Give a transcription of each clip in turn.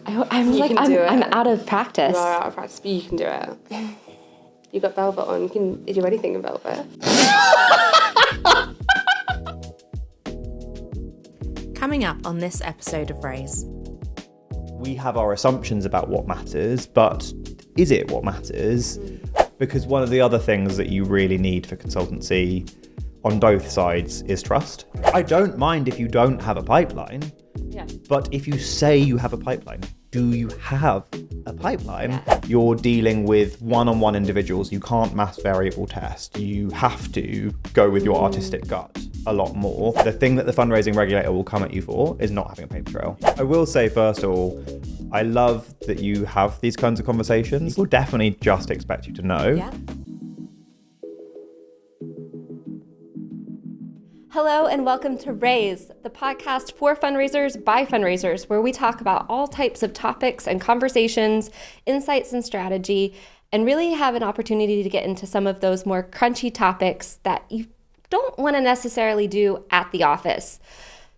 I'm out of practice. You are out of practice, but you can do it. You've got velvet on. You can do anything in velvet. Coming up on this episode of Raise. We have our assumptions about what matters, but is it what matters? Because one of the other things that you really need for consultancy on both sides is trust. I don't mind if you don't have a pipeline, but if you say you have a pipeline, do you have a pipeline? Yeah. You're dealing with one-on-one individuals. You can't mass variable test. You have to go with your artistic gut a lot more. The thing that the fundraising regulator will come at you for is not having a paper trail. I will say, first of all, I love that you have these kinds of conversations. People definitely just expect you to know. Yeah. Hello and welcome to Raise, the podcast for fundraisers by fundraisers, where we talk about all types of topics and conversations, insights and strategy, and really have an opportunity to get into some of those more crunchy topics that you don't want to necessarily do at the office.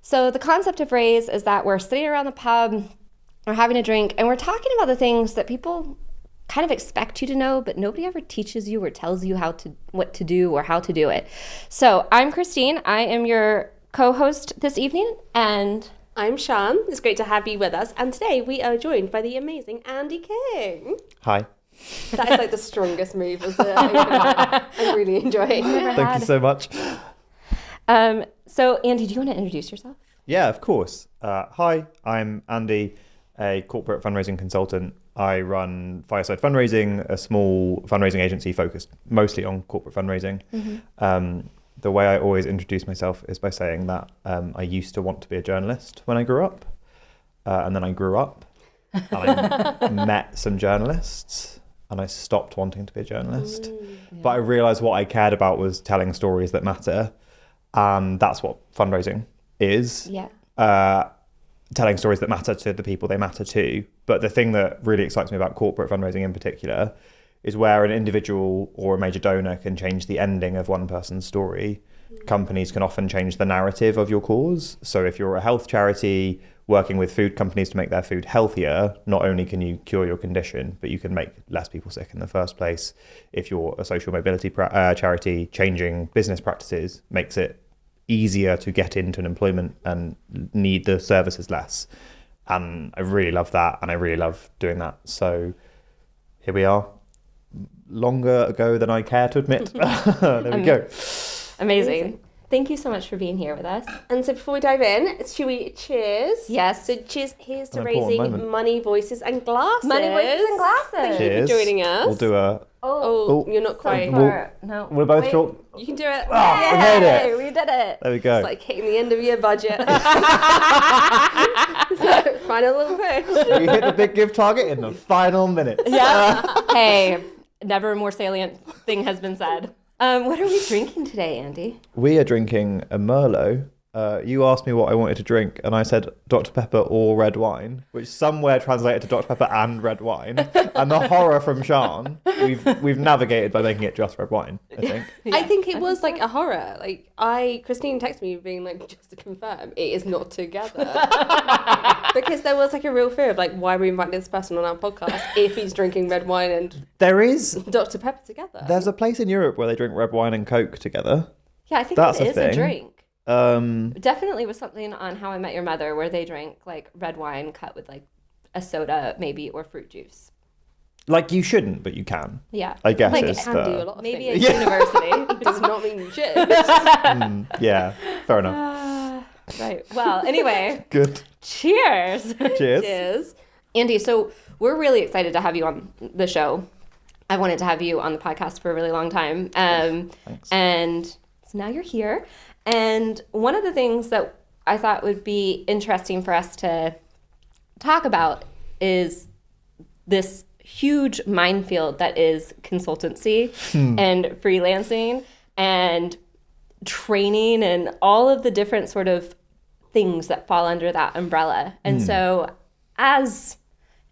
So the concept of Raise is that we're sitting around the pub, we're having a drink, and we're talking about the things that people kind of expect you to know, but nobody ever teaches you or tells you what to do or how to do it. So I'm Christine. I am your co-host this evening, and I'm Sian. It's great to have you with us. And today we are joined by the amazing Andy King. Hi. That is like the strongest move as I'm really enjoying it. Thank you so much. So Andy, do you want to introduce yourself? Yeah, of course. Hi, I'm Andy, a corporate fundraising consultant. I run Fireside Fundraising, a small fundraising agency focused mostly on corporate fundraising. Mm-hmm. The way I always introduce myself is by saying that I used to want to be a journalist when I grew up. And then I grew up and I met some journalists and I stopped wanting to be a journalist. Yeah. But I realized what I cared about was telling stories that matter. And that's what fundraising is. Yeah. Telling stories that matter to the people they matter to. But the thing that really excites me about corporate fundraising in particular is where an individual or a major donor can change the ending of one person's story. Companies can often change the narrative of your cause. So if you're a health charity working with food companies to make their food healthier, not only can you cure your condition, but you can make less people sick in the first place. If you're a social mobility charity, changing business practices makes it easier to get into an employment and need the services less. And I really love that, and I really love doing that. So here we are, longer ago than I care to admit. There we go. Amazing. Thank you so much for being here with us. And so before we dive in, should we cheers? Yes. So cheers, here's to An important raising moment. money, voices and glasses. Money, voices and glasses. Thank you Cheers. for joining us. We'll do a... Oh, you're not quite. No. We're both Wait. short. You can do it. Oh, we made Yay, it. we did it. There we go. It's like hitting the end of your budget. So, final little push. We hit the big give target in the final minutes. Yeah. Hey, never a more salient thing has been said. What are we drinking today, Andy? We are drinking a Merlot. You asked me what I wanted to drink, and I said Dr. Pepper or red wine, which somewhere translated to Dr. Pepper and red wine. And the horror from Sian, we've navigated by making it just red wine, I think. Yeah, I think it was like a horror. Like Christine texted me being like, just to confirm, it is not together. Because there was like a real fear of like, why are we inviting this person on our podcast if he's drinking red wine and There is, Dr. Pepper together? there's a place in Europe where they drink red wine and Coke together. Yeah, I think That's it a is a thing. drink. Um, Definitely was something on How I Met Your Mother where they drank like red wine cut with like a soda maybe or fruit juice. like you shouldn't, but you can. Yeah. I guess Like, is Can do a the... lot of Maybe things. at university. It does not mean you should. Yeah, fair enough. Right. Well, anyway, Good. cheers. Cheers. Cheers. Andy, so we're really excited to have you on the show. I wanted to have you on the podcast for a really long time. Thanks. And so now you're here. And one of the things that I thought would be interesting for us to talk about is this huge minefield that is consultancy and freelancing and training and all of the different sort of things that fall under that umbrella. And so as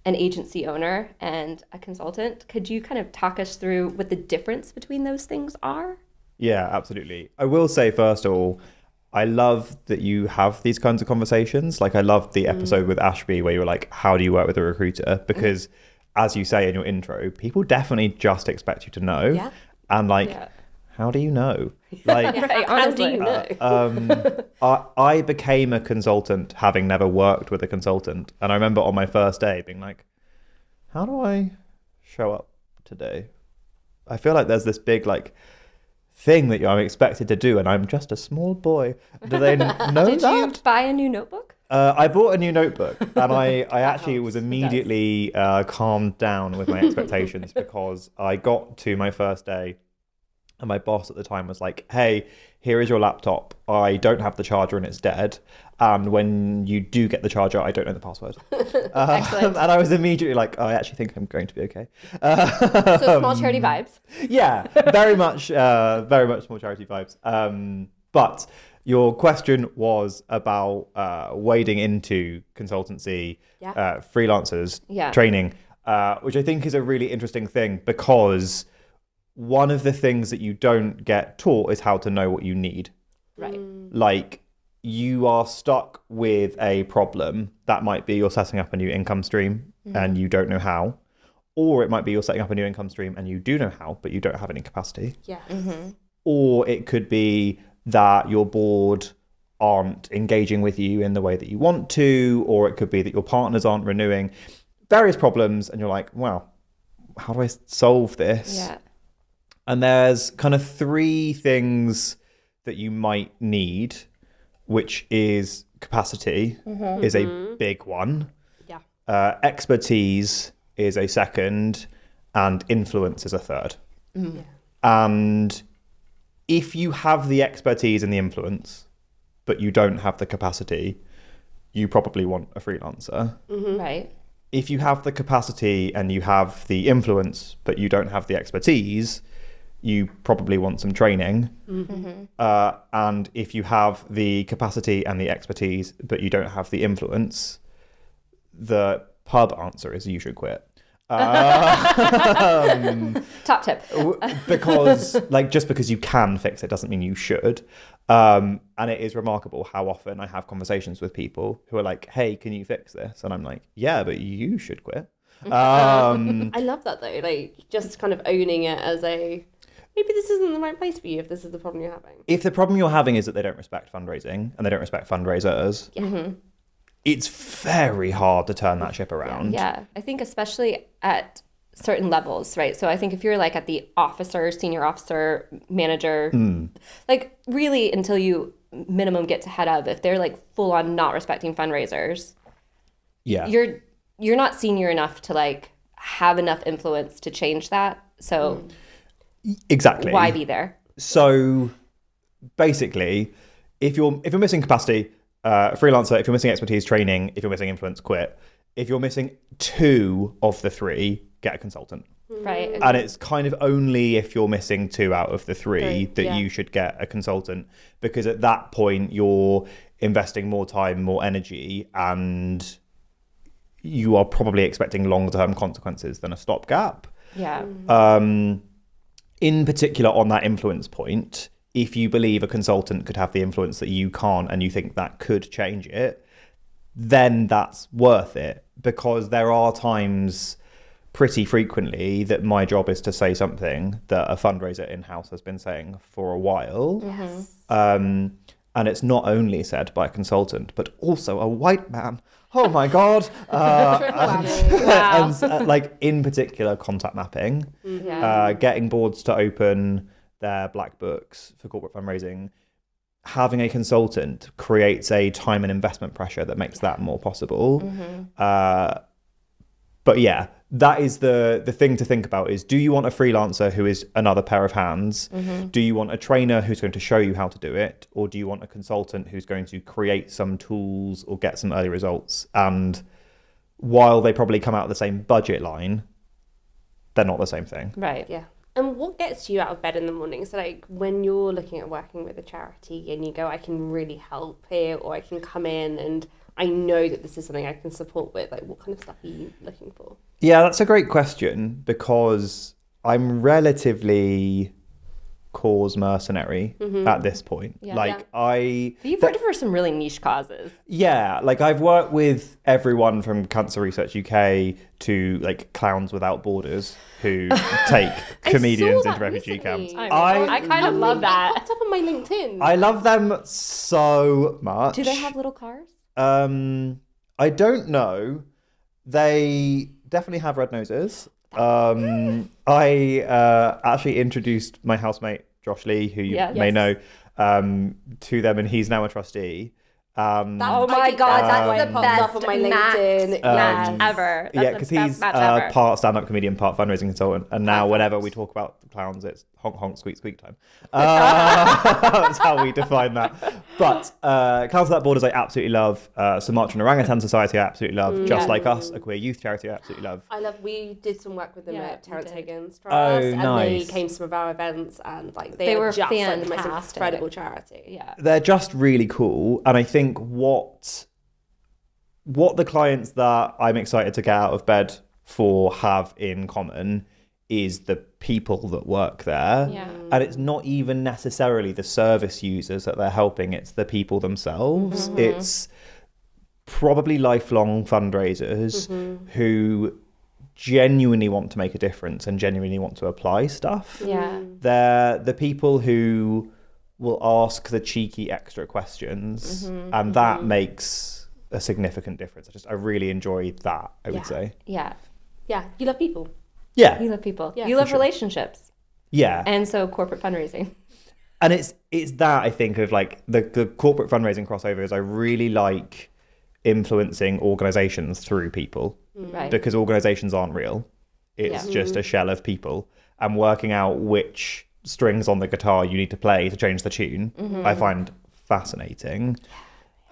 an agency owner and a consultant, could you kind of talk us through what the difference between those things are? Yeah, absolutely. I will say, first of all, I love that you have these kinds of conversations. Like I loved the episode with Ashby where you were like, how do you work with a recruiter? Because as you say in your intro, people definitely just expect you to know. Yeah. And like, how do you know? Like, How do you know? I became a consultant having never worked with a consultant. And I remember on my first day being like, how do I show up today? I feel like there's this big like thing that I'm expected to do and I'm just a small boy. Do they know Did that? you buy a new notebook? I bought a new notebook and I actually was immediately calmed down with my expectations because I got to my first day and my boss at the time was like, hey, here is your laptop. I don't have the charger and it's dead. And when you do get the charger, I don't know the password. Excellent. And I was immediately like, I actually think I'm going to be okay. So small charity vibes. Yeah, very much small charity vibes. But your question was about wading into consultancy, freelancers, training, which I think is a really interesting thing because one of the things that you don't get taught is how to know what you need. Right. Like you are stuck with a problem. That might be you're setting up a new income stream and you don't know how. Or it might be you're setting up a new income stream and you do know how, but you don't have any capacity. Yeah. Or it could be that your board aren't engaging with you in the way that you want to, or it could be that your partners aren't renewing. Various problems, and you're like, wow, how do I solve this? Yeah. And there's kind of three things that you might need, which is capacity is a big one. Yeah. Expertise is a second, and influence is a third. And if you have the expertise and the influence, but you don't have the capacity, you probably want a freelancer. Right. If you have the capacity and you have the influence, but you don't have the expertise, you probably want some training. And if you have the capacity and the expertise, but you don't have the influence, the pub answer is you should quit. Top tip. Because like just because you can fix it doesn't mean you should. And it is remarkable how often I have conversations with people who are like, hey, can you fix this? And I'm like, yeah, but you should quit. I love that though, like just kind of owning it as a maybe this isn't the right place for you if this is the problem you're having. If the problem you're having is that they don't respect fundraising and they don't respect fundraisers, it's very hard to turn that ship around. Yeah. I think especially at certain levels, right? So I think if you're like at the officer, senior officer, manager, like really until you minimum get to head of, if they're like full on not respecting fundraisers, you're not senior enough to like have enough influence to change that. So exactly. Why be there? So basically, if you're missing capacity, freelancer, if you're missing expertise, training, if you're missing influence, quit. If you're missing two of the three, get a consultant. Right. And it's kind of only if you're missing two out of the three that you should get a consultant, because at that point you're investing more time, more energy, and you are probably expecting longer-term consequences than a stopgap. Yeah. In particular, on that influence point, if you believe a consultant could have the influence that you can't and you think that could change it, then that's worth it, because there are times pretty frequently that my job is to say something that a fundraiser in-house has been saying for a while. And it's not only said by a consultant, but also a white man. Oh my God. And like in particular, contact mapping, getting boards to open their black books for corporate fundraising. Having a consultant creates a time and investment pressure that makes that more possible. But yeah, that is the thing to think about is, do you want a freelancer who is another pair of hands? Do you want a trainer who's going to show you how to do it? Or do you want a consultant who's going to create some tools or get some early results? And while they probably come out of the same budget line, they're not the same thing. Right. Yeah. And what gets you out of bed in the morning? So like when you're looking at working with a charity and you go, I can really help here, or I can come in and I know that this is something I can support with, like what kind of stuff are you looking for? Yeah, that's a great question, because I'm relatively cause mercenary at this point. Yeah. Like You've worked for some really niche causes. Yeah, like I've worked with everyone from Cancer Research UK to like Clowns Without Borders who take comedians into refugee camps. I kind of love that. Popped up on my LinkedIn. I love them so much. Do they have little cars? I don't know. They definitely have red noses. I actually introduced my housemate Josh Lee, who you may know, to them, and he's now a trustee. Oh my God, that's the best up on my LinkedIn match ever. That's because he's part stand-up comedian, part fundraising consultant, and now whenever we talk about clowns, it's honk honk squeak squeak time. That's how we define that. But Clowns Without Borders I absolutely love. Sumatra and Orangutan Society I absolutely love. Just Like Us, a queer youth charity I absolutely love. We did some work with them at Terence Higgins Trust, nice. and they came to some of our events, and like they were just like the most incredible charity. Yeah, they're just really cool, and I think what the clients that I'm excited to get out of bed for have in common is the people that work there. Yeah. And it's not even necessarily the service users that they're helping, it's the people themselves. It's probably lifelong fundraisers who genuinely want to make a difference and genuinely want to apply stuff. Yeah. They're the people who will ask the cheeky extra questions, and that makes a significant difference. I really enjoy that, I would say. Yeah. Yeah, you love people. Yeah. You love people. Yeah, you love relationships. Yeah. And so corporate fundraising. And it's that, I think, of like the corporate fundraising crossovers. I really like influencing organizations through people. Right. Because organizations aren't real. It's just a shell of people. And working out which strings on the guitar you need to play to change the tune, I find fascinating.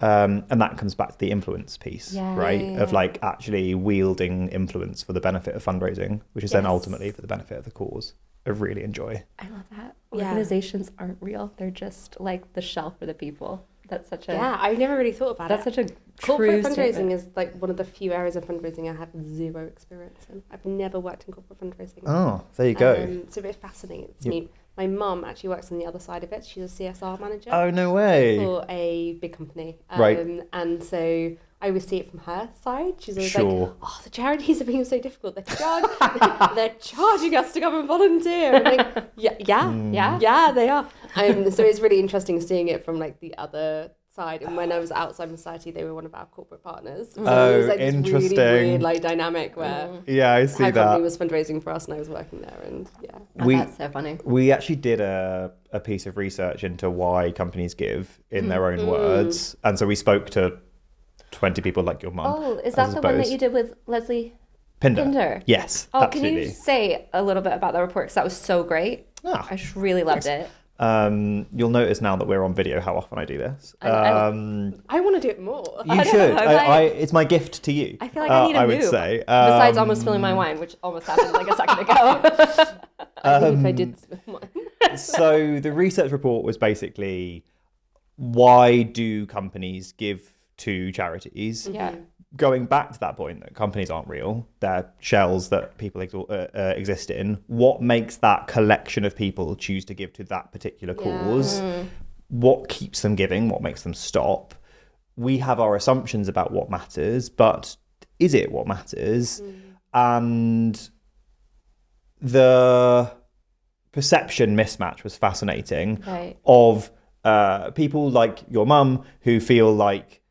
And that comes back to the influence piece, right? Of like actually wielding influence for the benefit of fundraising, which is then ultimately for the benefit of the cause. I really enjoy. I love that. Organizations aren't real. They're just like the shell for the people. That's such a... Yeah, I've never really thought about That's it. such a Corporate true fundraising statement. is like one of the few areas of fundraising I have zero experience in. I've never worked in corporate fundraising. Oh, there you go. So it fascinates me. My mum actually works on the other side of it. She's a CSR manager. Oh, no way. For a big company. Right. And so I always see it from her side. She's always like, oh, the charities are being so difficult. They're charging us to come and volunteer. I'm like, yeah, they are. So it's really interesting seeing it from like the other side. And when I was outside society, they were one of our corporate partners. So it was like this interesting. really weird like dynamic where I see her that. company was fundraising for us and I was working there, and That's so funny. We actually did a piece of research into why companies give in their own words, and so we spoke to 20 people like your mum. Oh, is that the one that you did with Leslie Pinder? Yes. Oh, absolutely. can you say a little bit about the report? Because that was so great. Oh, I just really loved it. You'll notice now that we're on video how often I do this. I want to do it more. You should. It's my gift to you. I feel like I need a I would move. say. Besides almost spilling my wine, which almost happened like a second ago. I think if I did spill mine. So the research report was basically, why do companies give to charities? Yeah. Going back to that point that companies aren't real, they're shells that people exist in. What makes that collection of people choose to give to that particular cause? What keeps them giving? What makes them stop? We have our assumptions about what matters, but is it what matters? And the perception mismatch was fascinating of people like your mum who feel like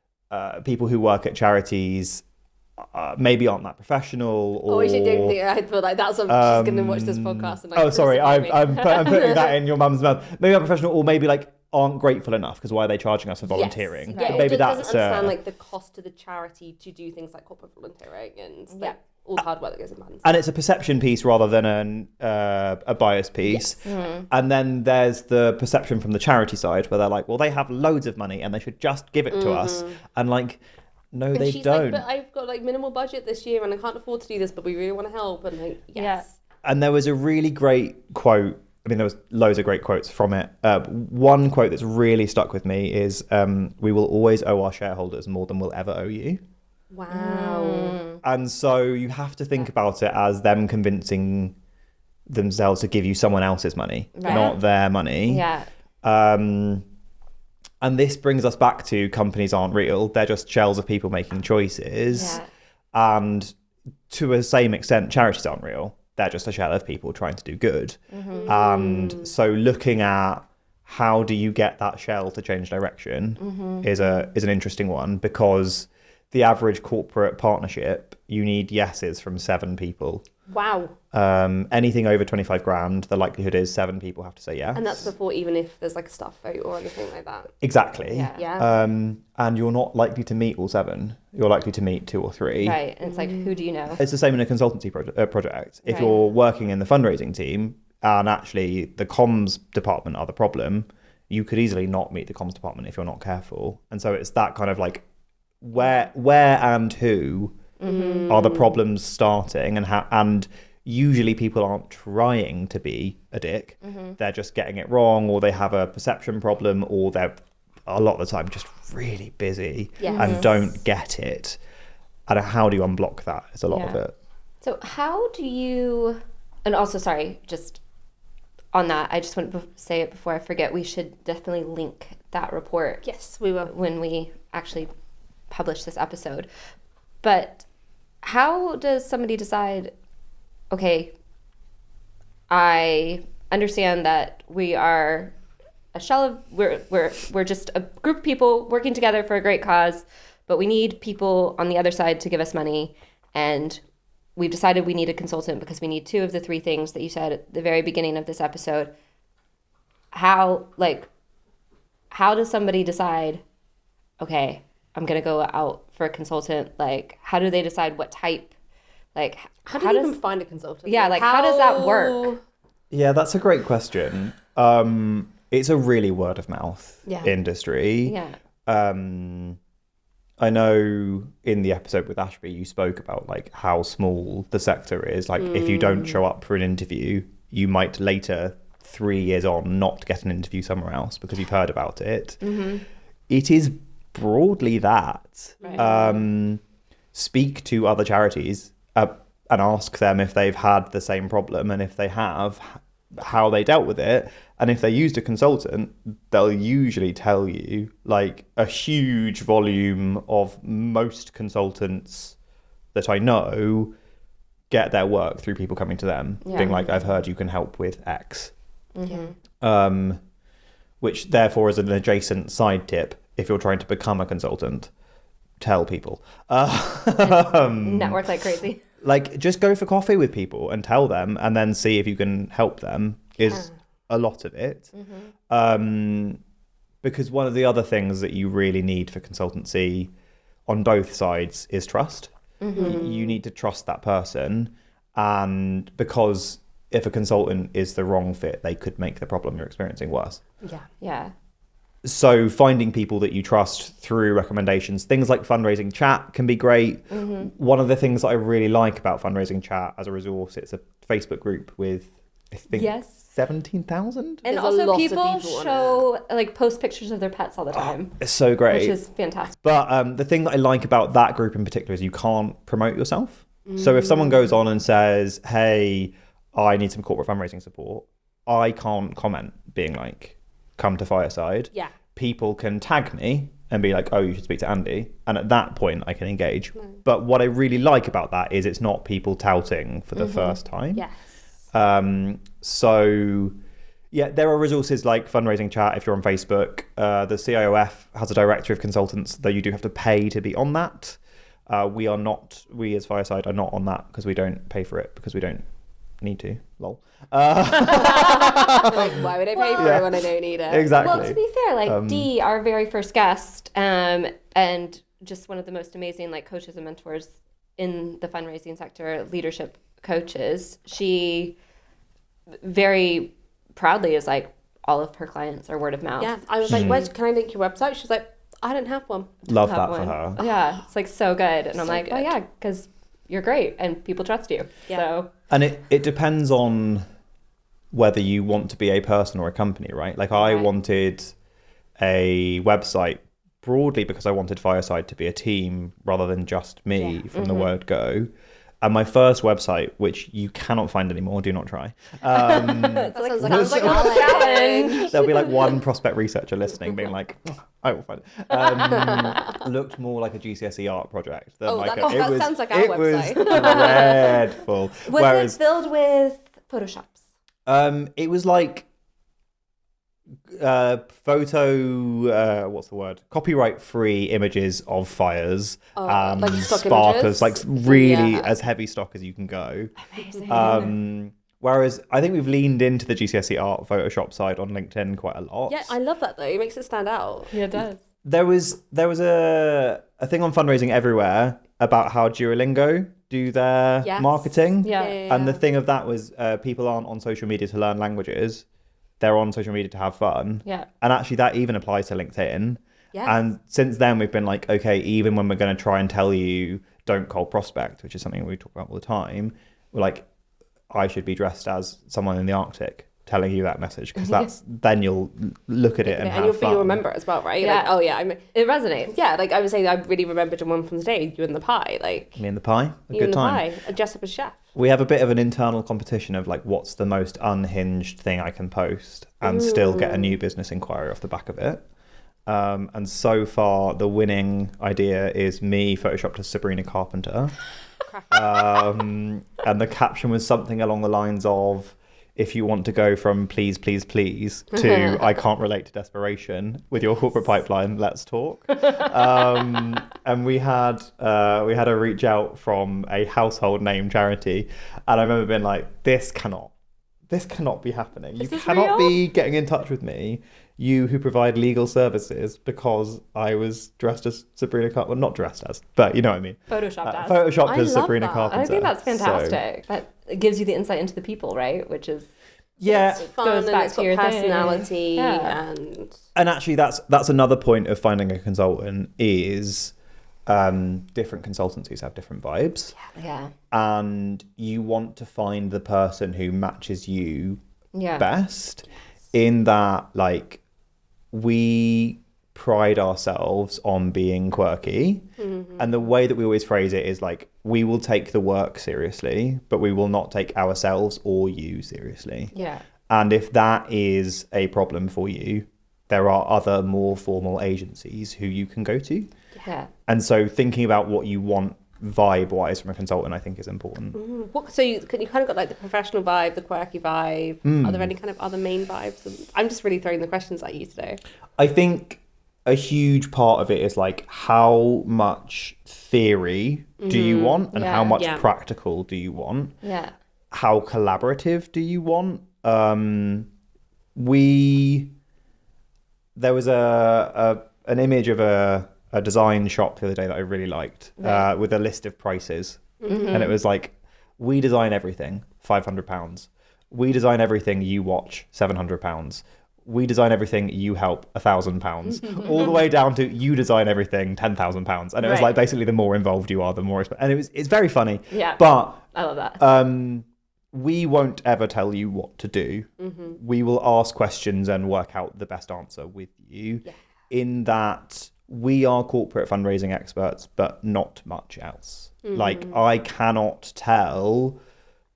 people who work at charities maybe aren't that professional. Or, I don't think I feel like that's. She's going to watch this podcast. And like, sorry, I'm putting that in your mum's mouth. Maybe not professional, or maybe like aren't grateful enough because why are they charging us for volunteering? Yes. Yeah, maybe it that's doesn't understand like the cost to the charity to do things like corporate volunteering and like all the hard work that goes in behind. And it's a perception piece rather than a bias piece. Yes. And then there's the perception from the charity side where they're like, well, they have loads of money and they should just give it to us. And like, no, they don't. Like, but I've got like minimal budget this year and I can't afford to do this, but we really want to help. And like, yes. And there was a really great quote. I mean, there was loads of great quotes from it. One quote that's really stuck with me is, we will always owe our shareholders more than we'll ever owe you. Wow. And so you have to think about it as them convincing themselves to give you someone else's money, Right. not their money. Yeah. And this brings us back to companies aren't real. They're just shells of people making choices. Yeah. And to a same extent, charities aren't real. They're just a shell of people trying to do good. And so looking at how do you get that shell to change direction is an interesting one, because the average corporate partnership, you need yeses from 7 people. Wow. Anything over 25 grand, the likelihood is 7 people have to say yes. And that's before even if there's like a staff vote or anything like that. Exactly. Yeah. And you're not likely to meet all 7. You're likely to meet 2 or 3. Right. And it's like, who do you know? It's the same in a consultancy project. If Right. you're working in the fundraising team and actually the comms department are the problem, you could easily not meet the comms department if you're not careful. And so it's that kind of like where and who are the problems starting, and how, and usually people aren't trying to be a dick. They're just getting it wrong, or they have a perception problem, or they're a lot of the time just really busy and don't get it. And how do you unblock that? It's a lot of it. So how do you, and also, sorry, just on that, I just want to say it before I forget, we should definitely link that report. Yes, we will. When we actually publish this episode. But how does somebody decide, okay, I understand that we are a shell of, we're just a group of people working together for a great cause, but we need people on the other side to give us money, and we've decided we need a consultant because we need 2 of the 3 things that you said at the very beginning of this episode. How does somebody decide, okay, I'm going to go out for a consultant? Like, how do they decide what type? Like, How do you even find a consultant? Yeah, like, how does that work? Yeah, that's a great question. It's a really word of mouth industry. Yeah. I know in the episode with Ashby, you spoke about like how small the sector is. Like if you don't show up for an interview, you might later, 3 years on, not get an interview somewhere else because you've heard about it. It is broadly that. Right. Speak to other charities and ask them if they've had the same problem, and if they have, how they dealt with it. And if they used a consultant, they'll usually tell you like a huge volume of most consultants that I know get their work through people coming to them, being like, I've heard you can help with X. Which therefore is an adjacent side tip. If you're trying to become a consultant, tell people. Network like crazy. Like just go for coffee with people and tell them, and then see if you can help them is a lot of it. Because one of the other things that you really need for consultancy on both sides is trust. You need to trust that person, and because if a consultant is the wrong fit, they could make the problem you're experiencing worse. Yeah. So finding people that you trust through recommendations, things like fundraising chat can be great. One of the things that I really like about fundraising chat as a resource, it's a Facebook group with, I think, 17,000. And There's a also lot of people people on show, like, post pictures of their pets all the time. It's so great. Which is fantastic. But the thing that I like about that group in particular is you can't promote yourself. So if someone goes on and says, hey, I need some corporate fundraising support, I can't comment being like, come to Fireside. Yeah. People can tag me and be like, oh, you should speak to Andy. And at that point, I can engage. But what I really like about that is it's not people touting for the first time. Yes. So, yeah, there are resources like fundraising chat if you're on Facebook. The CIOF has a directory of consultants, though you do have to pay to be on that. We as Fireside are not on that because we don't pay for it, because we don't need to. Lol. Like, why would I pay for it when I don't need it? Exactly. Well, to be fair, like Dee, our very first guest, and just one of the most amazing like coaches and mentors in the fundraising sector, leadership coaches, she very proudly is like, all of her clients are word of mouth. Yeah. I was like, can I link your website? She was like, I don't have one. Love Have that one. for her. Yeah, it's like so good. And I'm So like, oh good. yeah, because you're great and people trust you. Yeah. So And it depends on whether you want to be a person or a company, right? Like I wanted a website broadly because I wanted Fireside to be a team rather than just me from the word go. And my first website, which you cannot find anymore, do not try. Sounds like a challenge. There'll be like one prospect researcher listening being like, I will find it. Looked more like a GCSE art project than that sounds like our website. It was dreadful. Was it filled with Photoshops? It was like copyright free images of fires, like stock sparklers, images? like really as heavy stock as you can go. Amazing. Whereas I think we've leaned into the GCSE art Photoshop side on LinkedIn quite a lot. Yeah, I love that though. It makes it stand out. Yeah, it does. There was a thing on Fundraising Everywhere about how Duolingo do their marketing. Yeah. And the thing of that was people aren't on social media to learn languages. They're on social media to have fun. Yeah. And actually that even applies to LinkedIn. Yes. And since then we've been like, okay, even when we're going to try and tell you don't cold prospect, which is something we talk about all the time, we're like, I should be dressed as someone in the Arctic telling you that message, because then you'll look at it and have fun. You'll remember it as well, right? Yeah. Like, oh yeah, it resonates. Yeah, like I was saying, I really remembered one from the day, you and the pie, like Me and the pie, a you good and the time. pie, dressed up as chef. We have a bit of an internal competition of like, what's the most unhinged thing I can post and still get a new business inquiry off the back of it. And so far, the winning idea is me photoshopped as Sabrina Carpenter. And the caption was something along the lines of, if you want to go from please, please, please to I can't relate to desperation with your corporate pipeline, let's talk. And we had a reach out from a household name charity, and I remember being like, this cannot be happening. You cannot be getting in touch with me, you who provide legal services, because I was dressed as Sabrina Carpenter. Well, not dressed as, but you know what I mean. Photoshopped as Sabrina Carpenter. I think that's fantastic. That gives you the insight into the people, right? Which is It's fun goes and back it's to got your personality thing. And actually that's another point of finding a consultant is different consultancies have different vibes. Yeah. And you want to find the person who matches you best, in that like we pride ourselves on being quirky, and the way that we always phrase it is like, we will take the work seriously, but we will not take ourselves or you seriously. Yeah. And if that is a problem for you, there are other more formal agencies who you can go to. Yeah. And so thinking about what you want vibe-wise from a consultant, I think, is important. So you kind of got like the professional vibe, the quirky vibe. Are there any kind of other main vibes? I'm just really throwing the questions at you today. I think a huge part of it is like, how much theory do you want, and how much practical do you want? Yeah. How collaborative do you want? There was an image of a design shop the other day that I really liked, with a list of prices. And it was like, we design everything, £500. We design everything you watch, £700. We design everything you help, £1,000. All the way down to you design everything, £10,000. And it was like, basically the more involved you are, the more and it's very funny. Yeah. But I love that. we won't ever tell you what to do. We will ask questions and work out the best answer with you, in that we are corporate fundraising experts, but not much else. Like, I cannot tell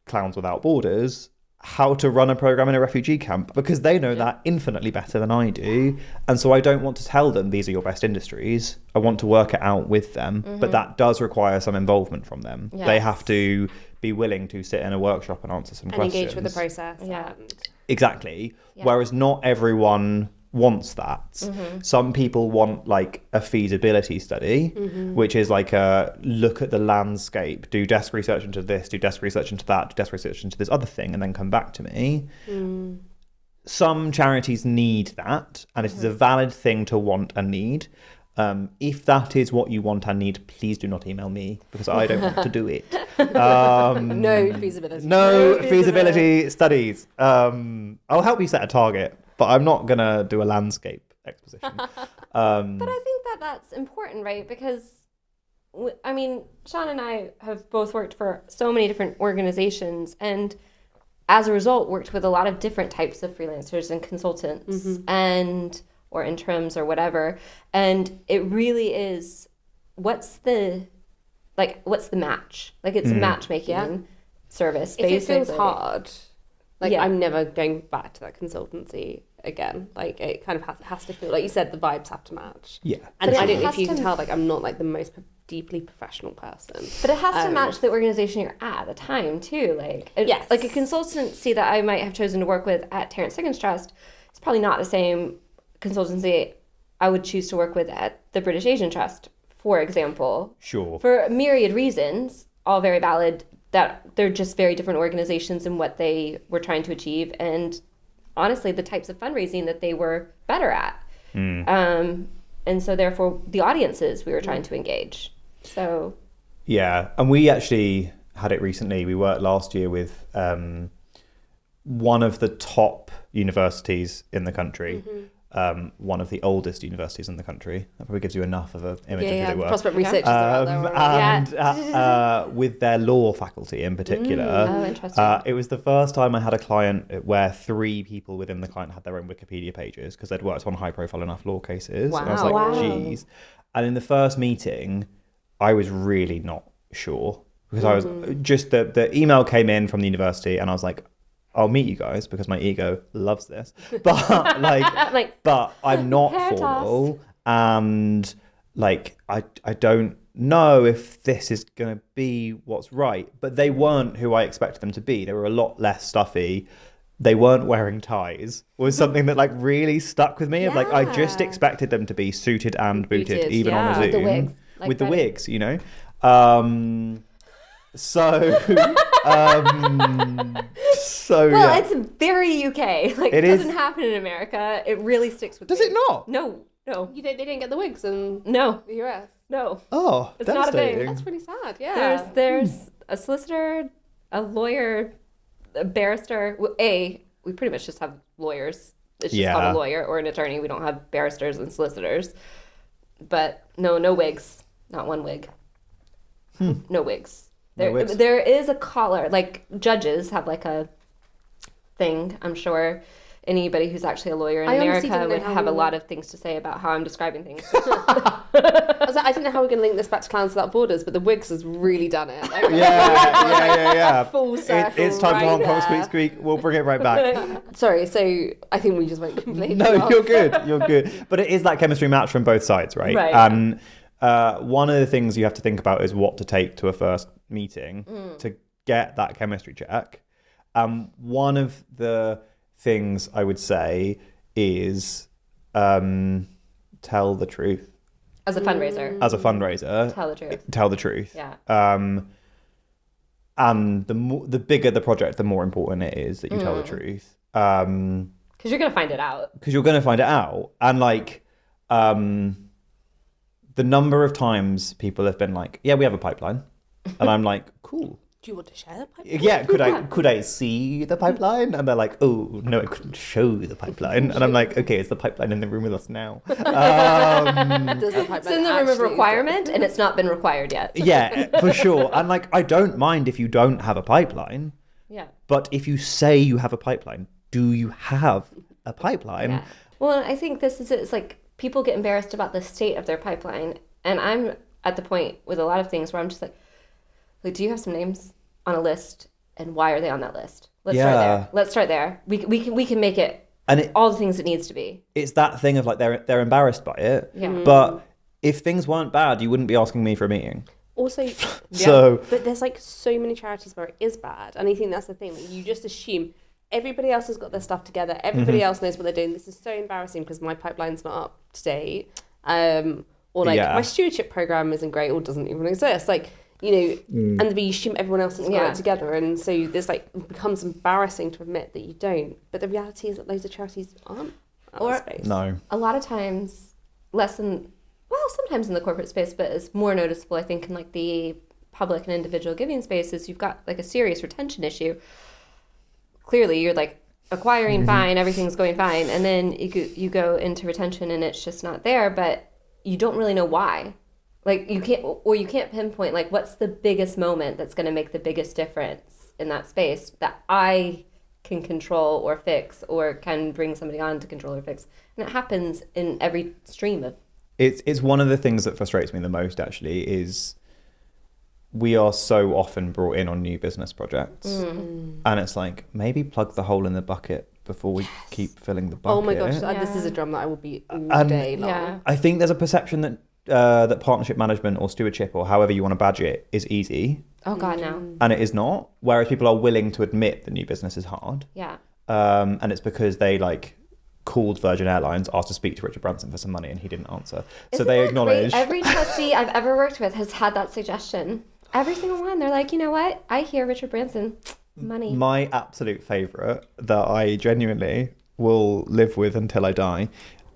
Clowns Without Borders how to run a program in a refugee camp, because they know that infinitely better than I do. And so I don't want to tell them these are your best industries. I want to work it out with them, but that does require some involvement from them. They have to be willing to sit in a workshop and answer some questions. And engage with the process. Yeah. Exactly. Whereas not everyone wants that. Some people want like a feasibility study, which is like a look at the landscape, do desk research into this, do desk research into that, do desk research into this other thing, and then come back to me. Some charities need that, and it is a valid thing to want and need. If that is what you want and need, please do not email me, because I don't want to do it. No feasibility. No feasibility studies. I'll help you set a target, but I'm not going to do a landscape exposition. But I think that's important, right? Because, I mean, Sean and I have both worked for so many different organizations, and as a result, worked with a lot of different types of freelancers and consultants or interims or whatever. And it really is, what's the like, what's the match? Like, it's a matchmaking service, If basically. it feels hard, like, Yeah. I'm never going back to that consultancy again. Like, it kind of has to feel, like you said, the vibes have to match. Yeah. And But I it don't know has if you can to- tell, like, I'm not, like, the most deeply professional person. But it has to match the organization you're at the time, too. Like, Yes. like a consultancy that I might have chosen to work with at Terrence Higgins Trust is probably not the same consultancy I would choose to work with at the British Asian Trust, for example. Sure. For myriad reasons, all very valid, that they're just very different organizations in what they were trying to achieve, and honestly, the types of fundraising that they were better at. And so therefore, the audiences we were trying to engage. So Yeah, and we actually had it recently. We worked last year with one of the top universities in the country, one of the oldest universities in the country. That probably gives you enough of an image of who they were. Prospect researchers are out there already. And with their law faculty in particular, Oh, interesting. it was the first time I had a client where 3 people within the client had their own Wikipedia pages because they'd worked on high-profile enough law cases. And I was like, Wow. geez. And in the first meeting, I was really not sure because I was just the email came in from the university, and I was like, I'll meet you guys because my ego loves this, but but I'm not Hair toss. formal, and like I don't know if this is gonna be what's right. But they weren't who I expected them to be. They were a lot less stuffy. They weren't wearing ties. Was something that like really stuck with me. Of like, I just expected them to be suited and booted, Booted, even on a with Zoom, the wigs, like with the Reddit. wigs, you know. So well, yeah. it's very UK. Like, It it doesn't is- happen in America. It really sticks with Does me. it not? No. They didn't get the wigs in No. the US. No. Oh, It's not a thing. devastating. That's pretty sad, yeah. There's a solicitor, a lawyer, a barrister. We pretty much just have lawyers. It's just called Yeah. a lawyer or an attorney. We don't have barristers and solicitors. But no wigs. Not one wig. No wigs. No wigs. There is a collar. Like, judges have like a thing, I'm sure. Anybody who's actually a lawyer in I honestly America didn't know would how have a we- lot of things to say about how I'm describing things. I was like, I didn't know how we're going to link this back to Clowns Without Borders, but the wigs has really done it. Like, Yeah. full circle. It's time to right honk, honk, there. squeak, squeak. We'll bring it right back. Sorry, so I think we just went completely No, off. you're good. You're good. But it is that chemistry match from both sides, right? Right. And one of the things you have to think about is what to take to a first meeting to get that chemistry check. One of the things I would say is tell the truth. As a fundraiser. As a fundraiser, Tell the truth. tell the truth. Yeah. And the bigger the project, the more important it is that you tell the truth. Because you're going to find it out. Because you're going to find it out. And like, the number of times people have been like, yeah, we have a pipeline. And I'm like, cool. Do you want to share the pipeline? Yeah, could I see the pipeline? And they're like, oh, no, I couldn't show the pipeline. And I'm like, okay, is the pipeline in the room with us now? Does the pipeline It's in the room of actually requirement, and it's not been required yet. Yeah, for sure. And like, I don't mind if you don't have a pipeline, Yeah. but if you say you have a pipeline, do you have a pipeline? Yeah. Well, I think this is it. It's like people get embarrassed about the state of their pipeline. And I'm at the point with a lot of things where I'm just like, do you have some names on a list, and why are they on that list? Let's start Yeah. there. Let's start there. We can make it And all the things it needs to be. it's that thing of like, they're embarrassed by it. Yeah. But if things weren't bad, you wouldn't be asking me for a meeting. Also, So but there's like so many charities where it is bad, and I think that's the thing. Like, you just assume everybody else has got their stuff together. Everybody else knows what they're doing. This is so embarrassing because my pipeline's not up to date, or like Yeah. my stewardship program isn't great or doesn't even exist. Like, you know, and you assume everyone else has got Yeah. it together, and so there's like it becomes embarrassing to admit that you don't. But the reality is that loads of charities aren't at Or- that space. no. A lot of times, sometimes in the corporate space, but it's more noticeable, I think, in like the public and individual giving spaces. You've got like a serious retention issue. Clearly, you're like acquiring fine, everything's going fine, and then you go into retention and it's just not there, but you don't really know why. Like you can't pinpoint like what's the biggest moment that's going to make the biggest difference in that space that I can control or fix, or can bring somebody on to control or fix. And it happens in every stream of. It's one of the things that frustrates me the most, actually, is we are so often brought in on new business projects, and it's like, maybe plug the hole in the bucket before we keep filling the bucket. Oh my gosh, this is a drum that I will beat all day long. Yeah. I think there's a perception that that partnership management or stewardship, or however you want to badge it, is easy. Oh God, no. And it is not. Whereas people are willing to admit that new business is hard. Yeah. And it's because they called Virgin Airlines, asked to speak to Richard Branson for some money, and he didn't answer. So they acknowledge. Every trustee I've ever worked with has had that suggestion. Every single one. They're like, you know what? I hear Richard Branson, money. My absolute favourite that I genuinely will live with until I die.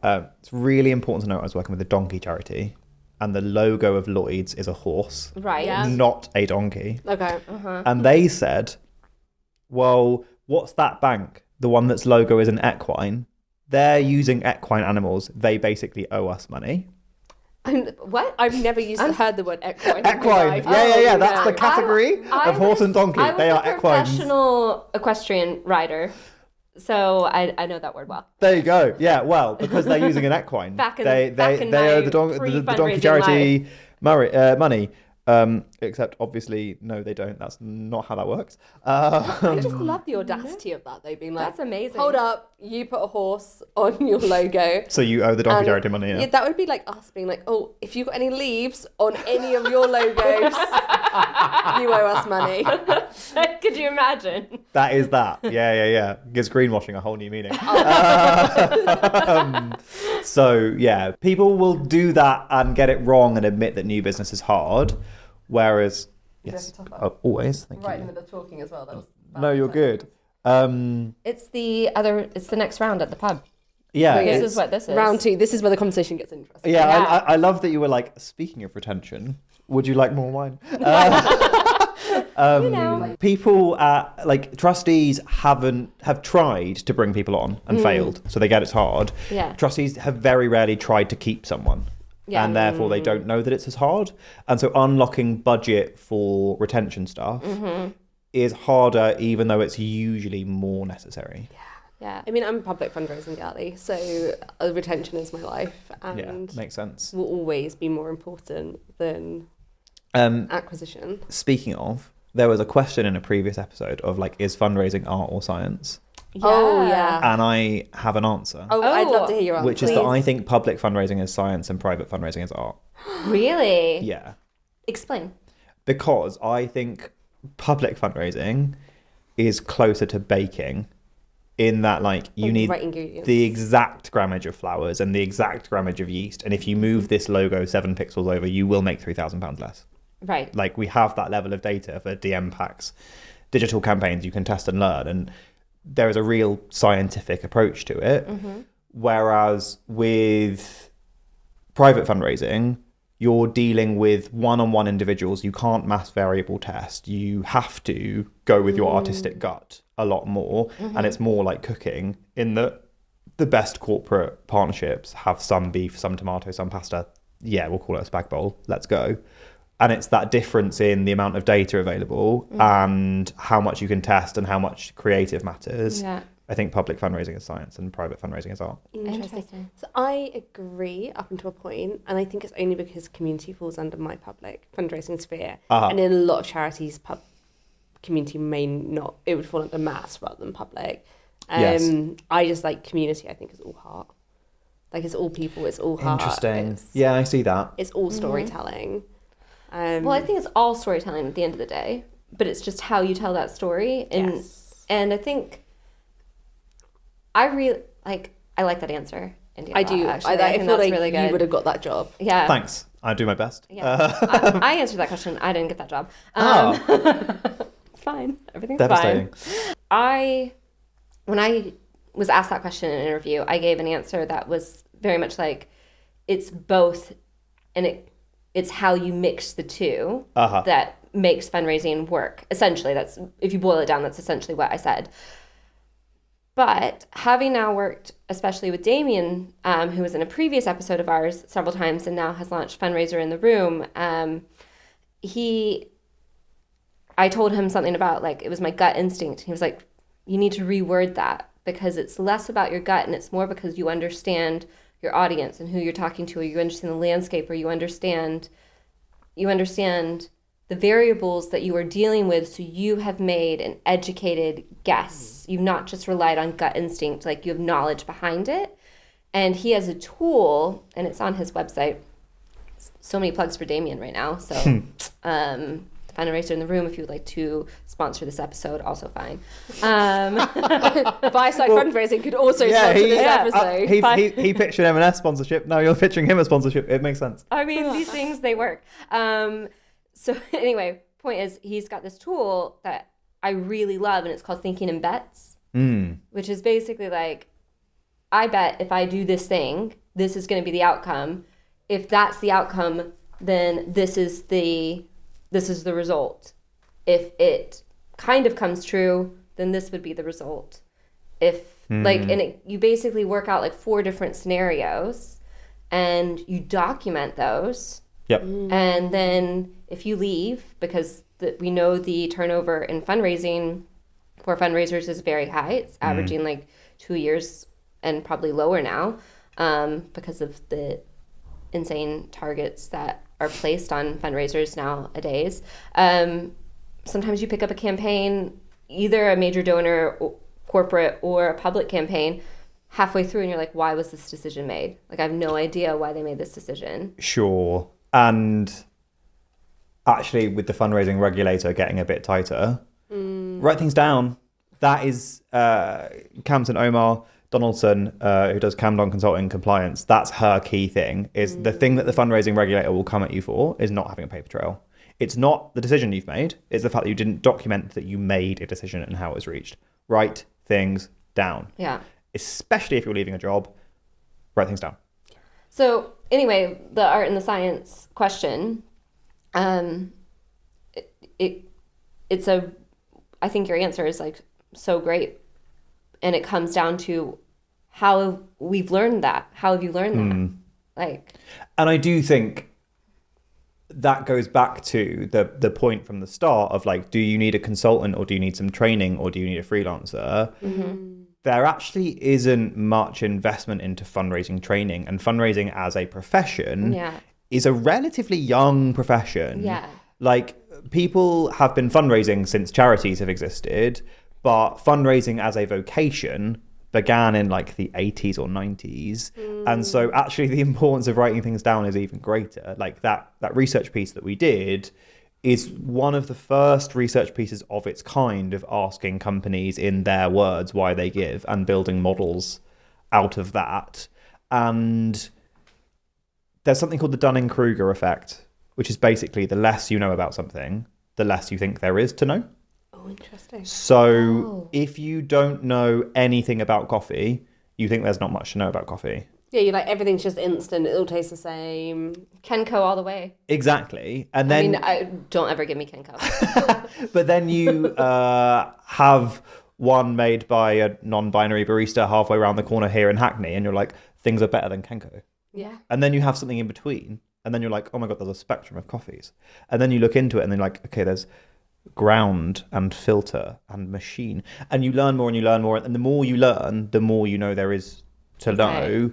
It's really important to know I was working with a donkey charity, and the logo of Lloyd's is a horse, Right. Yeah. not a donkey. Okay. And they said, well, what's that bank? The one that's logo is an equine. They're using equine animals. They basically owe us money. What? I've never heard the word equine. in my Equine. life. Yeah. Oh, That's the category of horse and donkey. I was They are a equines. professional equestrian rider, so I know that word well. There you go. Yeah, well, because they're using an equine. Back in they my owe the donkey pre-fundraising charity money. Except obviously, no, they don't. That's not how that works. I just love the audacity of that, though, being like, That's amazing. hold up, you put a horse on your logo. So you owe the donkey charity money. Yeah, that would be like us being like, oh, if you've got any leaves on any of your logos, you owe us money. Could you imagine? That is that. Yeah. Gives greenwashing a whole new meaning. So yeah, people will do that and get it wrong and admit that new business is hard. Whereas, yes, always. Thank Right you. in the middle of talking as well. That was No, you're good. It's the next round at the pub. Yeah. This it's- is what this is. Round 2. This is where the conversation gets interesting. Yeah, Yeah. I love that you were like, speaking of retention, would you like more wine? People, trustees have tried to bring people on and failed, so they get it's hard. Yeah. Trustees have very rarely tried to keep someone. Yeah. And therefore they don't know that it's as hard. And so unlocking budget for retention stuff is harder, even though it's usually more necessary. Yeah. I mean, I'm a public fundraising galley, so retention is my life and Yeah, makes sense. will always be more important than acquisition. Speaking of, there was a question in a previous episode of is fundraising art or science? Oh, yeah. And I have an answer. Oh, I'd love to hear your answer. Which is that I think public fundraising is science and private fundraising is art. Really? Yeah. Explain. Because I think public fundraising is closer to baking in that you need right ingredients. the exact grammage of flowers and the exact grammage of yeast. And if you move this logo 7 pixels over, you will make £3,000 less. Right. We have that level of data for DM packs, digital campaigns you can test and learn. And there is a real scientific approach to it. Whereas with private fundraising, you're dealing with one-on-one individuals. You can't mass variable test. You have to go with your artistic gut a lot more. And it's more like cooking in that the best corporate partnerships have some beef, some tomato, some pasta. Yeah, we'll call it a spag bowl. Let's go. And it's that difference in the amount of data available and how much you can test and how much creative matters. Yeah. I think public fundraising is science and private fundraising is art. Interesting. So I agree up until a point, and I think it's only because community falls under my public fundraising sphere. And in a lot of charities, community may not, it would fall under mass rather than public. Yes. I just like community, I think, is all heart. It's all people, it's all heart. Interesting. Yeah, I see that. It's all storytelling. Well, I think it's all storytelling at the end of the day, but it's just how you tell that story. And and I think I really I like that answer, India. I do. Actually. I think feel that's like really good. you would have got that job. Yeah. Thanks. I do my best. Yeah. I answered that question. I didn't get that job. It's fine. Everything's Devastating. fine. When I was asked that question in an interview, I gave an answer that was very much it's both, and it's how you mix the two that makes fundraising work. Essentially, that's, if you boil it down, that's essentially what I said. But having now worked, especially with Damien, who was in a previous episode of ours several times and now has launched Fundraiser in the Room, I told him something about it was my gut instinct. He was like, you need to reword that, because it's less about your gut and it's more because you understand your audience and who you're talking to, or you understand the landscape, or you understand the the variables that you are dealing with, so you have made an educated guess. You've not just relied on gut instinct, like you have knowledge behind it. And he has a tool, and it's on his website. So many plugs for Damien right now. So the fundraiser in the room, if you would like to sponsor this episode, also fine. Fireside Fundraising could also sponsor this episode. He pitched an M&S sponsorship. Now you're pitching him a sponsorship. It makes sense. I mean, these things, they work. So anyway, point is, he's got this tool that I really love, and it's called Thinking in Bets, which is basically like, I bet if I do this thing, this is going to be the outcome. If that's the outcome, then this is the result. If it kind of comes true, then this would be the result. You basically work out like 4 different scenarios, and you document those. Yep. And then if you leave, because we know the turnover in fundraising for fundraisers is very high. It's averaging like 2 years and probably lower now, because of the insane targets that are placed on fundraisers nowadays. Sometimes you pick up a campaign, either a major donor, or corporate, or a public campaign, halfway through, and you're like, why was this decision made? Like, I have no idea why they made this decision. Sure. And actually, with the fundraising regulator getting a bit tighter, write things down. That is Campton Omar Donaldson, who does Camdon Consulting Compliance. That's her key thing, is the thing that the fundraising regulator will come at you for is not having a paper trail. It's not the decision you've made. It's the fact that you didn't document that you made a decision and how it was reached. Write things down. Yeah. Especially if you're leaving a job, write things down. So anyway, the art and the science question, I think your answer is like so great. And it comes down to how we've learned that. How have you learned that? And I do think that goes back to the point from the start of like, do you need a consultant, or do you need some training, or do you need a freelancer? There actually isn't much investment into fundraising training, and fundraising as a profession is a relatively young profession. Yeah. Like, people have been fundraising since charities have existed, but fundraising as a vocation began in like the 80s or 90s. And so actually the importance of writing things down is even greater. Like that research piece that we did is one of the first research pieces of its kind of asking companies in their words why they give, and building models out of that. And there's something called the Dunning-Kruger effect, which is basically the less you know about something, the less you think there is to know. Oh, interesting. So if you don't know anything about coffee, you think there's not much to know about coffee. Yeah, you're like, everything's just instant. It all tastes the same. Kenco all the way. Exactly. And then don't ever give me Kenco. But then you have one made by a non-binary barista halfway around the corner here in Hackney, and you're like, things are better than Kenco. Yeah. And then you have something in between, and then you're like, oh my God, there's a spectrum of coffees. And then you look into it, and then you're like, okay, there's ground and filter and machine. And you learn more and you learn more. And the more you learn, the more you know there is to know.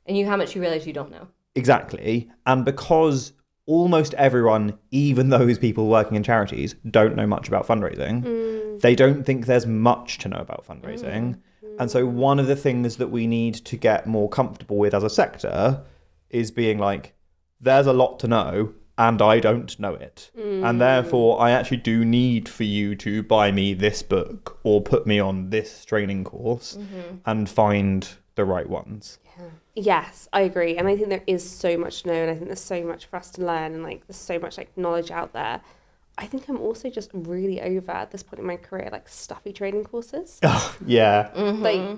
And how much you realize you don't know. Exactly. And because almost everyone, even those people working in charities, don't know much about fundraising, they don't think there's much to know about fundraising. And so one of the things that we need to get more comfortable with as a sector is being like, there's a lot to know, and I don't know it. And therefore, I actually do need for you to buy me this book or put me on this training course and find the right ones. Yes, I agree. And I think there is so much to know, and I think there's so much for us to learn, and like there's so much like knowledge out there. I think I'm also just really over at this point in my career, like stuffy training courses. Oh, yeah. I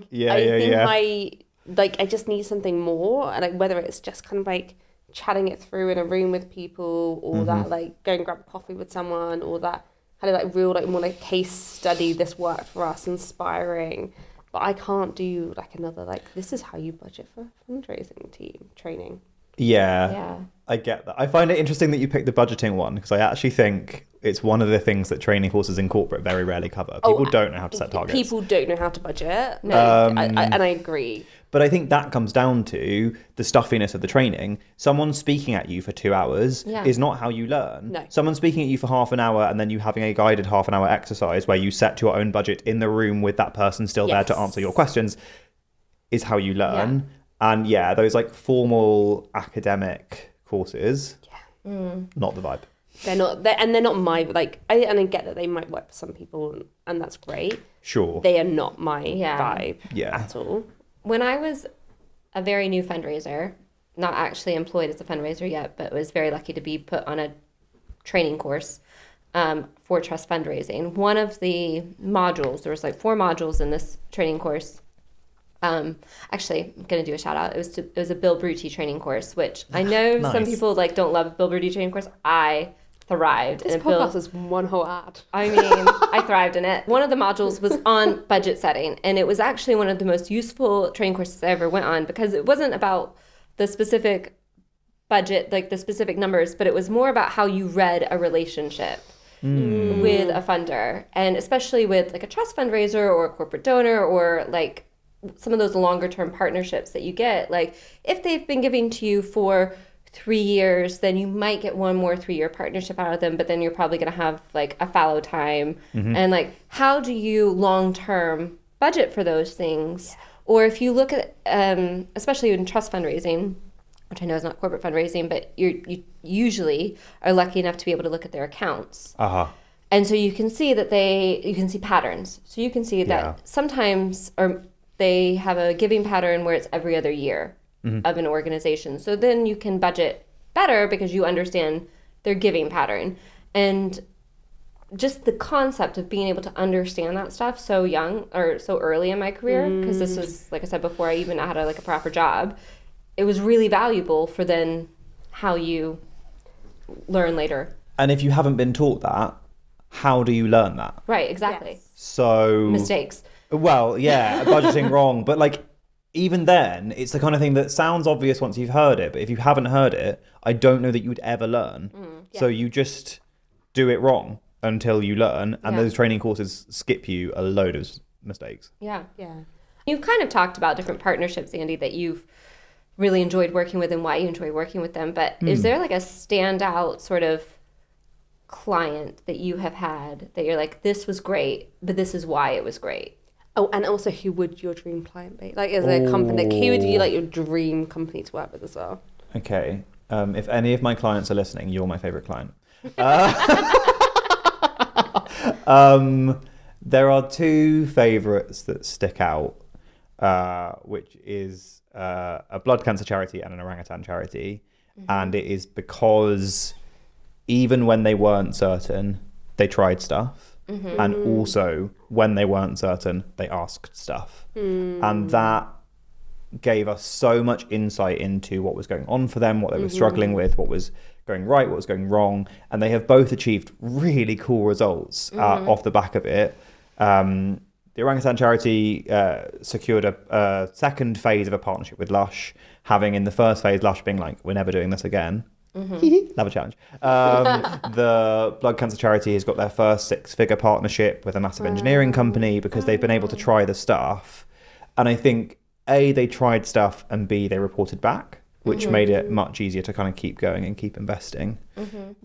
just need something more, and like whether it's just kind of like chatting it through in a room with people, or that like go and grab a coffee with someone, or that kind of like real like more like case study, this worked for us, inspiring. But I can't do like another like, this is how you budget for a fundraising team training. Yeah. I get that. I find it interesting that you picked the budgeting one, because I actually think it's one of the things that training courses in corporate very rarely cover. People don't know how to set targets. People don't know how to budget. No. And I agree. But I think that comes down to the stuffiness of the training. Someone speaking at you for 2 hours is not how you learn. No. Someone speaking at you for half an hour and then you having a guided half an hour exercise where you set your own budget in the room with that person still there to answer your questions is how you learn. And those like formal academic courses, not the vibe. They're not my, like, I get that they might work for some people and that's great. Sure. They are not my vibe at all. When I was a very new fundraiser, not actually employed as a fundraiser yet, but was very lucky to be put on a training course for trust fundraising. One of the modules, there was like 4 modules in this training course. Actually, I'm going to do a shout out. It was a Bill Brutti training course, which I know some people like don't love Bill Brutti training course. I thrived. This podcast is one whole ad. I mean, I thrived in it. One of the modules was on budget setting, and it was actually one of the most useful training courses I ever went on, because it wasn't about the specific budget, like the specific numbers, but it was more about how you read a relationship with a funder, and especially with like a trust fundraiser or a corporate donor, or like some of those longer term partnerships that you get. Like if they've been giving to you for 3 years, then you might get one more 3-year partnership out of them, but then you're probably going to have like a fallow time. And like, how do you long-term budget for those things? Or if you look at, especially in trust fundraising, which I know is not corporate fundraising, but you usually are lucky enough to be able to look at their accounts. And so you can see that you can see patterns. So you can see that sometimes, or they have a giving pattern where it's every other year of an organization. So then you can budget better because you understand their giving pattern. And just the concept of being able to understand that stuff so young or so early in my career, because this was, like I said before, I even had a proper job. It was really valuable for then how you learn later. And if you haven't been taught that, how do you learn that? Right, exactly. Yes. So Mistakes. Well, budgeting wrong, but like even then, it's the kind of thing that sounds obvious once you've heard it, but if you haven't heard it, I don't know that you would ever learn. So you just do it wrong until you learn, and those training courses skip you a load of mistakes. Yeah. You've kind of talked about different partnerships, Andy, that you've really enjoyed working with and why you enjoy working with them, but is there like a standout sort of client that you have had that you're like, this was great, but this is why it was great? Oh, and also, who would your dream client be? Like, is there a company, like, who would you like your dream company to work with as well? Okay. If any of my clients are listening, you're my favorite client. There are 2 favorites that stick out, which is a blood cancer charity and an orangutan charity. And it is because even when they weren't certain, they tried stuff. And also, when they weren't certain, they asked stuff. And that gave us so much insight into what was going on for them, what they were struggling with, what was going right, what was going wrong. And they have both achieved really cool results off the back of it. The orangutan charity secured a second phase of a partnership with Lush, having in the first phase Lush being like, we're never doing this again. Love a challenge. The blood cancer charity has got their first 6-figure partnership with a massive engineering company because they've been able to try the stuff. And I think A, they tried stuff, and B, they reported back, which made it much easier to kind of keep going and keep investing.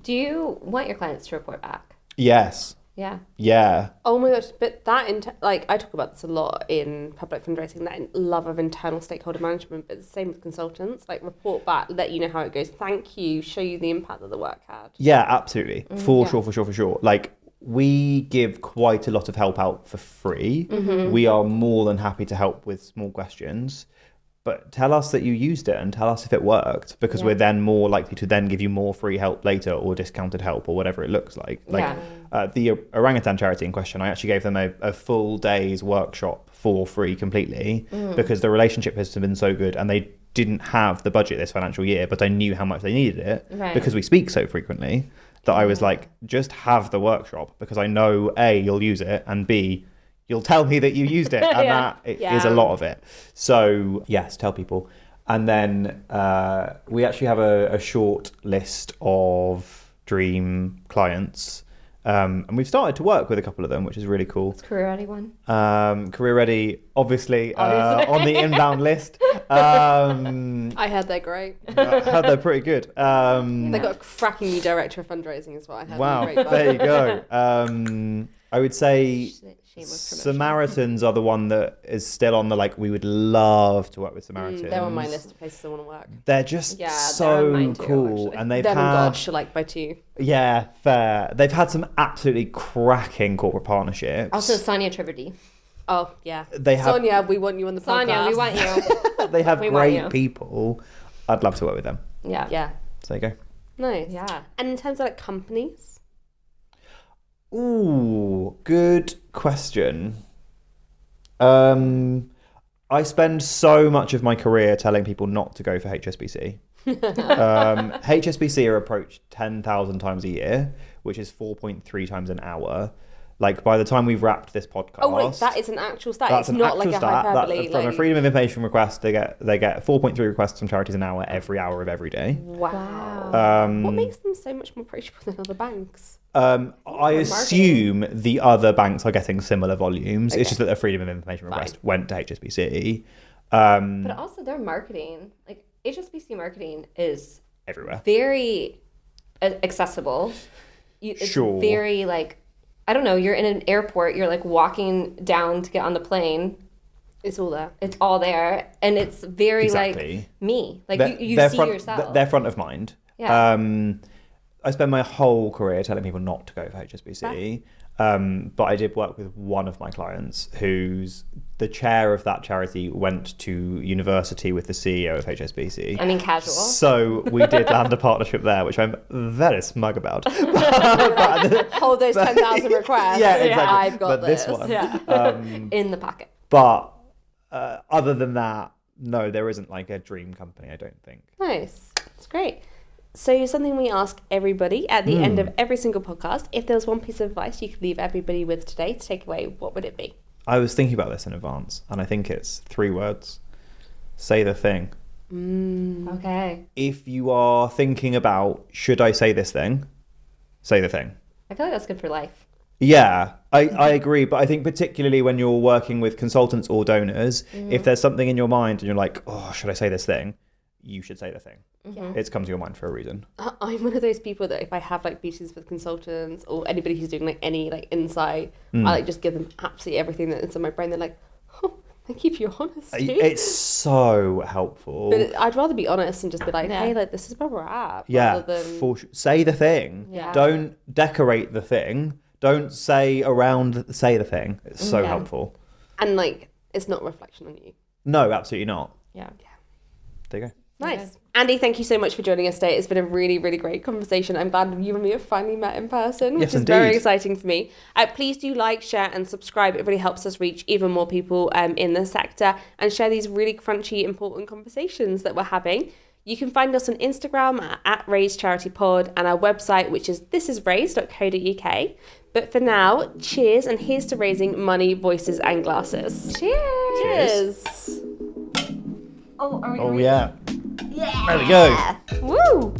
Do you want your clients to report back? Yes. Yeah. Oh my gosh, but that, like, I talk about this a lot in public fundraising, that love of internal stakeholder management, but it's the same with consultants, like report back, let you know how it goes, thank you, show you the impact that the work had. Yeah, absolutely. For sure. Like, we give quite a lot of help out for free. We are more than happy to help with small questions. But tell us that you used it and tell us if it worked, because we're then more likely to then give you more free help later or discounted help or whatever it looks like. Like the orangutan charity in question, I actually gave them a full day's workshop for free completely because the relationship has been so good, and they didn't have the budget this financial year, but I knew how much they needed it because we speak so frequently that I was like, just have the workshop because I know A, you'll use it, and B, you'll tell me that you used it, and that is a lot of it. So yes, tell people. And then we actually have a short list of dream clients. And we've started to work with a couple of them, which is really cool. It's Career Ready one. Career Ready, obviously. On the inbound list. I heard they're great. I heard they're pretty good. They got a cracking new director of fundraising as well. I heard. Wow, Great there you go. I would say Samaritans are the one that is still on the we would love to work with Samaritans. They're on my list of places I want to work. They're just they're on so mine too, cool, actually. and they've Them had and Gosh are by 2. yeah, fair. They've had some absolutely cracking corporate partnerships. Also, Sonia Triverdy. Oh yeah, They have Sonia, we want you on the podcast. Sonia, we want you. they have We want great you. people. I'd love to work with them. Yeah. Yeah, So there you go. nice. Yeah. And in terms of companies, Ooh, good question. I spend so much of my career telling people not to go for HSBC. HSBC are approached 10,000 times a year, which is 4.3 times an hour. By the time we've wrapped this podcast, oh wait, that is an actual stat. that's It's an not actual like a stat. hyperbole. From a freedom of information request, they get 4.3 requests from charities an hour every hour of every day. Wow. What makes them so much more approachable than other banks? I assume the other banks are getting similar volumes. Okay. It's just that the freedom of information request went to HSBC. But also their marketing, HSBC marketing is Everywhere. very accessible. It's Sure. very I don't know, you're in an airport, you're walking down to get on the plane. It's all there. It's all there. And it's very Exactly. me. You They're see yourself. They're front of mind. Yeah. I spent my whole career telling people not to go for HSBC. But I did work with one of my clients the chair of that charity went to university with the CEO of HSBC. I mean, casual. So we did land a partnership there, which I'm very smug about. Hold those 10,000 requests. Yeah, exactly. I've got but this one. Yeah. In the pocket. But other than that, no, there isn't a dream company, I don't think. Nice. That's great. So something we ask everybody at the end of every single podcast, if there was one piece of advice you could leave everybody with today to take away, what would it be? I was thinking about this in advance, and I think it's 3 words. Say the thing. Okay. If you are thinking about, should I say this thing? Say the thing. I feel like that's good for life. Yeah, I agree. But I think particularly when you're working with consultants or donors, if there's something in your mind and you're like, oh, should I say this thing? You should say the thing. Mm-hmm. It's come to your mind for a reason. I'm one of those people that if I have meetings with consultants or anybody who's doing any insight, I just give them absolutely everything that's in my brain. They're like, oh, thank you for your honesty. It's so helpful. But I'd rather be honest and just be like, hey, this is where we're at. Yeah, rather than... say the thing. Yeah. Don't decorate the thing. Don't say the thing. It's so helpful. And it's not a reflection on you. No, absolutely not. Yeah. There you go. Nice. Okay. Andy, thank you so much for joining us today. It's been a really, really great conversation. I'm glad you and me have finally met in person, which Yes, is very indeed. exciting for me. Please do share and subscribe. It really helps us reach even more people in the sector and share these really crunchy, important conversations that we're having. You can find us on Instagram at Raise Charity Pod and our website, which is thisisraise.co.uk. But for now, cheers, and here's to raising money, voices, and glasses. Cheers. Cheers. Oh, are we Oh, yeah. There we go. Woo!